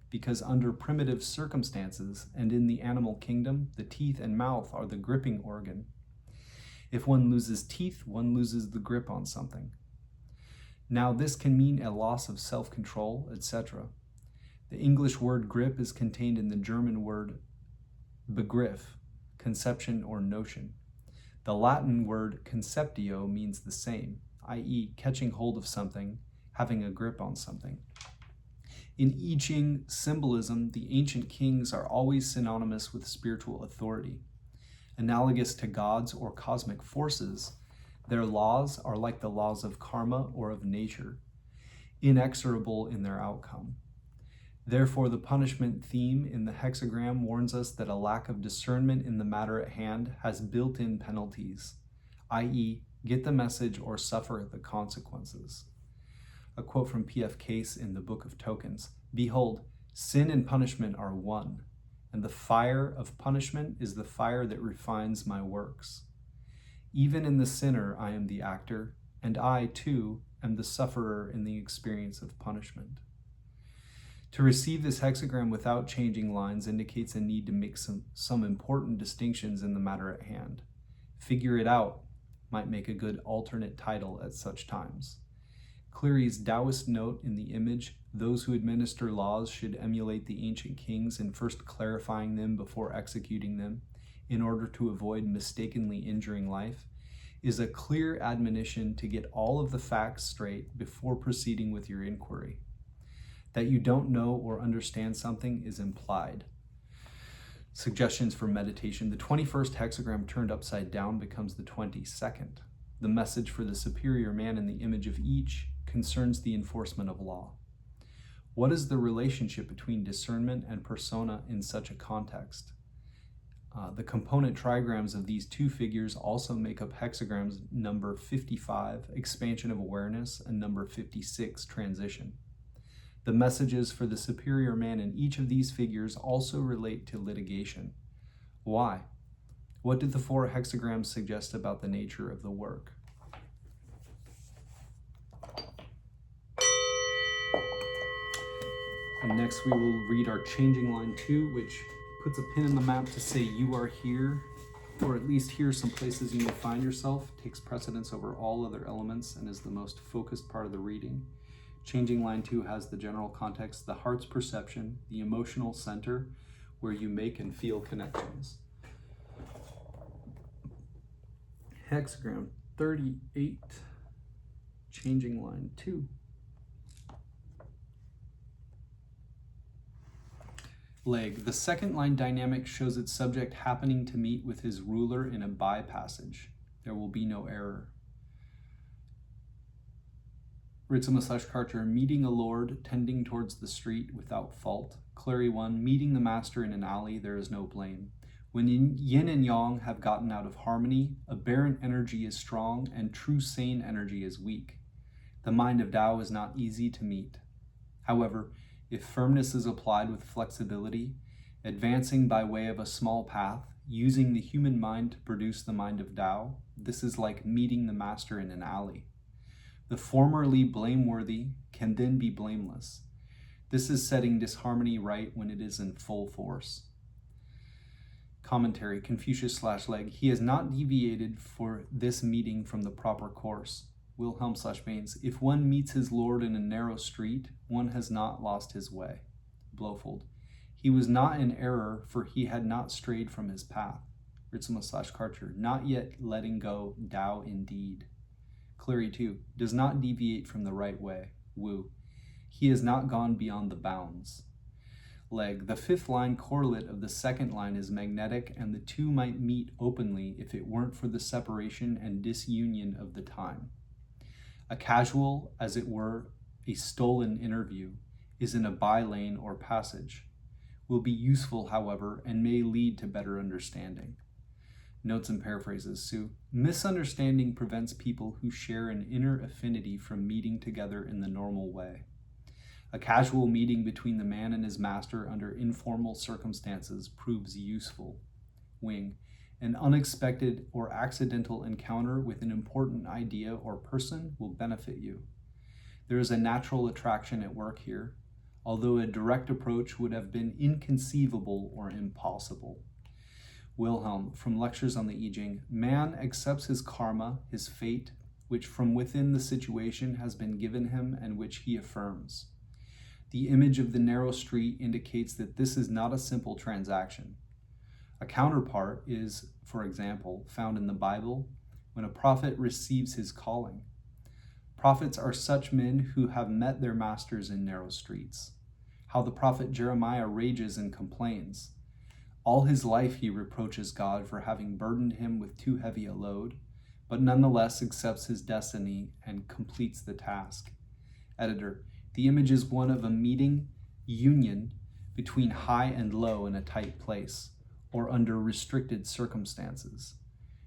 because under primitive circumstances and in the animal kingdom, the teeth and mouth are the gripping organ. If one loses teeth, one loses the grip on something. Now, this can mean a loss of self-control, etc. The English word grip is contained in the German word Begriff, conception or notion. The Latin word conceptio means the same, i.e. catching hold of something, having a grip on something. In I Ching symbolism, the ancient kings are always synonymous with spiritual authority. Analogous to gods or cosmic forces, their laws are like the laws of karma or of nature, inexorable in their outcome. Therefore, the punishment theme in the hexagram warns us that a lack of discernment in the matter at hand has built-in penalties, i.e., get the message or suffer the consequences. A quote from P.F. Case in the Book of Tokens, "Behold, sin and punishment are one, and the fire of punishment is the fire that refines my works. Even in the sinner I am the actor, and I, too, am the sufferer in the experience of punishment." To receive this hexagram without changing lines indicates a need to make some important distinctions in the matter at hand. Figure it out might make a good alternate title at such times. Cleary's Taoist note in the image, "Those who administer laws should emulate the ancient kings in first clarifying them before executing them, in order to avoid mistakenly injuring life," is a clear admonition to get all of the facts straight before proceeding with your inquiry. That you don't know or understand something is implied. Suggestions for meditation. The 21st hexagram turned upside down becomes the 22nd. The message for the superior man in the image of each concerns the enforcement of law. What is the relationship between discernment and persona in such a context? The component trigrams of these two figures also make up hexagrams number 55, expansion of awareness, and number 56, transition. The messages for the superior man in each of these figures also relate to litigation. Why? What did the 4 hexagrams suggest about the nature of the work? And next we will read our changing line 2, which puts a pin in the map to say you are here, or at least here are some places you may find yourself, takes precedence over all other elements, and is the most focused part of the reading. Changing line 2 has the general context, the heart's perception, the emotional center, where you make and feel connections. Hexagram 38, changing line 2. Leg. The second line dynamic shows its subject happening to meet with his ruler in a by passage. There will be no error. Ritzema/Karcher, meeting a lord, tending towards the street without fault. Clary 1, meeting the master in an alley, there is no blame. When yin and yang have gotten out of harmony, aberrant energy is strong and true sane energy is weak. The mind of Tao is not easy to meet. However, if firmness is applied with flexibility, advancing by way of a small path, using the human mind to produce the mind of Tao, this is like meeting the master in an alley. The formerly blameworthy can then be blameless. This is setting disharmony right when it is in full force. Commentary, Confucius/Leg. He has not deviated for this meeting from the proper course. Wilhelm/Baines. If one meets his lord in a narrow street, one has not lost his way. Blowfold. He was not in error, for he had not strayed from his path. Ritzema/Karcher. Not yet letting go, Tao indeed. Cleary 2, does not deviate from the right way. Wu. He has not gone beyond the bounds. Leg. The 5th line correlate of the 2nd line is magnetic, and the two might meet openly if it weren't for the separation and disunion of the time. A casual, as it were, a stolen interview, is in a by-lane or passage. Will be useful, however, and may lead to better understanding. Notes and paraphrases. Sue. Misunderstanding prevents people who share an inner affinity from meeting together in the normal way. A casual meeting between the man and his master under informal circumstances proves useful. Wing. An unexpected or accidental encounter with an important idea or person will benefit you. There is a natural attraction at work here, although a direct approach would have been inconceivable or impossible. Wilhelm, from Lectures on the I Ching. Man accepts his karma, his fate, which from within the situation has been given him and which he affirms. The image of the narrow street indicates that this is not a simple transaction. A counterpart is, for example, found in the Bible when a prophet receives his calling. Prophets are such men who have met their masters in narrow streets. How the prophet Jeremiah rages and complains. All his life he reproaches God for having burdened him with too heavy a load, but nonetheless accepts his destiny and completes the task. Editor, the image is one of a meeting, union between high and low in a tight place, or under restricted circumstances.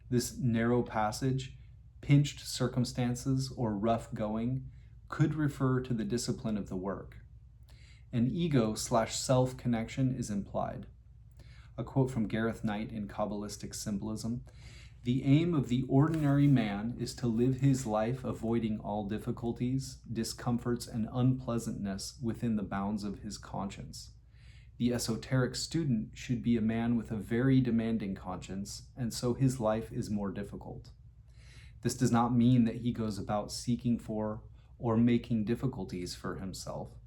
This narrow passage, pinched circumstances, or rough going, could refer to the discipline of the work. An ego/self connection is implied. A quote from Gareth Knight in Kabbalistic Symbolism: "The aim of the ordinary man is to live his life avoiding all difficulties, discomforts, and unpleasantness within the bounds of his conscience. The esoteric student should be a man with a very demanding conscience, and so his life is more difficult. This does not mean that he goes about seeking for or making difficulties for himself,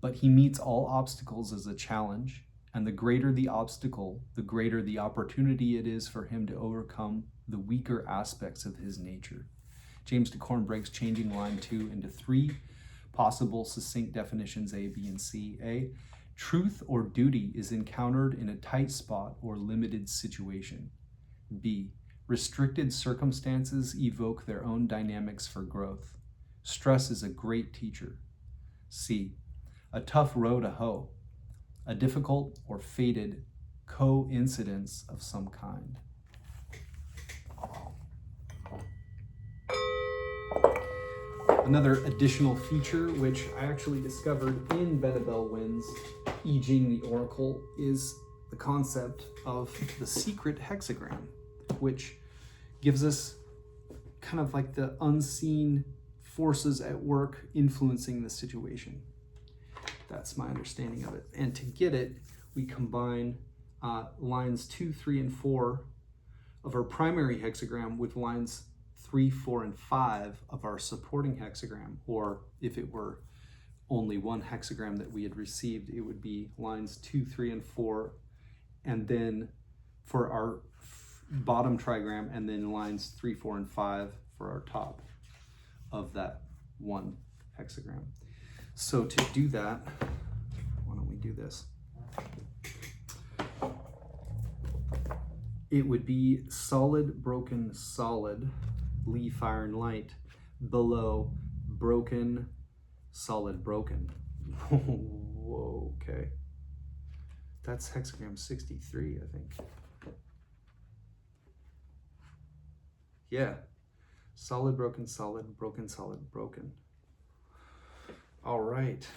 but he meets all obstacles as a challenge, and the greater the obstacle, the greater the opportunity it is for him to overcome the weaker aspects of his nature." James DeCorn breaks changing line 2 into 3 possible succinct definitions, A, B, and C. A, truth or duty is encountered in a tight spot or limited situation. B, restricted circumstances evoke their own dynamics for growth. Stress is a great teacher. C, a tough row to hoe, a difficult or fated coincidence of some kind. Another additional feature, which I actually discovered in Benabel Wynn's I Ching The Oracle, is the concept of the secret hexagram, which gives us kind of like the unseen forces at work influencing the situation. That's my understanding of it. And to get it, we combine lines 2, 3, and 4 of our primary hexagram with lines 3, 4, and 5 of our supporting hexagram, or if it were only one hexagram that we had received, it would be lines 2, 3, and 4, and then for our bottom trigram, and then lines 3, 4, and 5 for our top of that one hexagram. So to do that, why don't we do this? It would be solid, broken, solid, Lee, fire, and light, below broken, solid, broken. Whoa, okay. That's hexagram 63, I think. Yeah. Solid, broken, solid, broken, solid, broken. All right.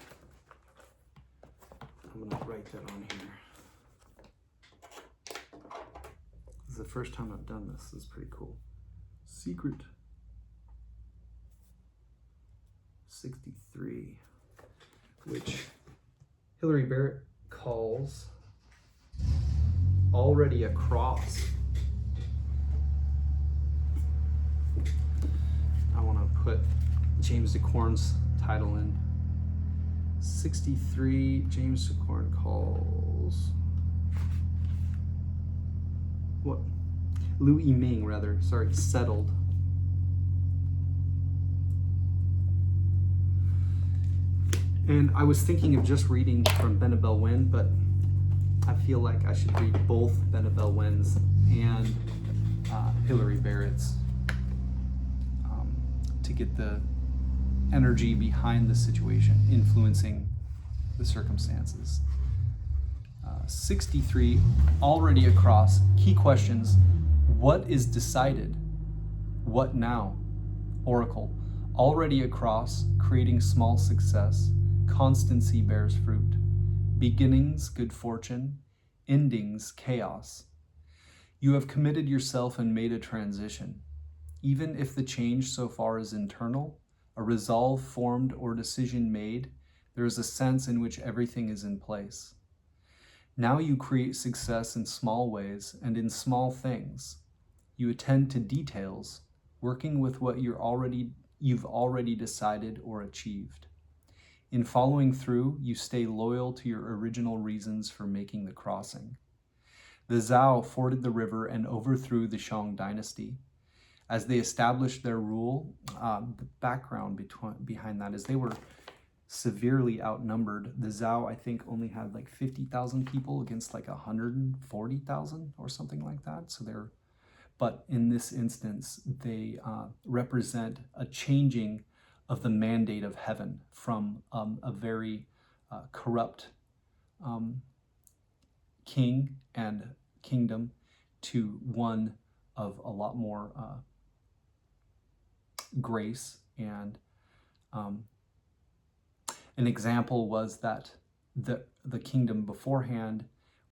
I'm going to write that on here. This is the first time I've done this. This is pretty cool. Secret 63, which Hilary Barrett calls already across. I want to put James DeCorn's title in. 63, James DeCorn calls what? I-ming, rather, sorry, settled. And I was thinking of just reading from Benabel Wynn, but I feel like I should read both Benabel Wynn's and Hilary Barrett's to get the energy behind the situation, influencing the circumstances. 63, already across, key questions: what is decided? What now? Oracle, already across, creating small success, constancy bears fruit. Beginnings, good fortune, endings, chaos. You have committed yourself and made a transition. Even if the change so far is internal, a resolve formed or decision made, there is a sense in which everything is in place. Now you create success in small ways and in small things. You attend to details, working with what you've already decided or achieved. In following through, you stay loyal to your original reasons for making the crossing. The Zhao forded the river and overthrew the Shang dynasty. As they established their rule, the background behind that is they were severely outnumbered. The Zhao, I think, only had like 50,000 people against like 140,000 or something like that. So but in this instance, they represent a changing of the mandate of heaven from a very corrupt king and kingdom to one of a lot more grace. And an example was that the kingdom beforehand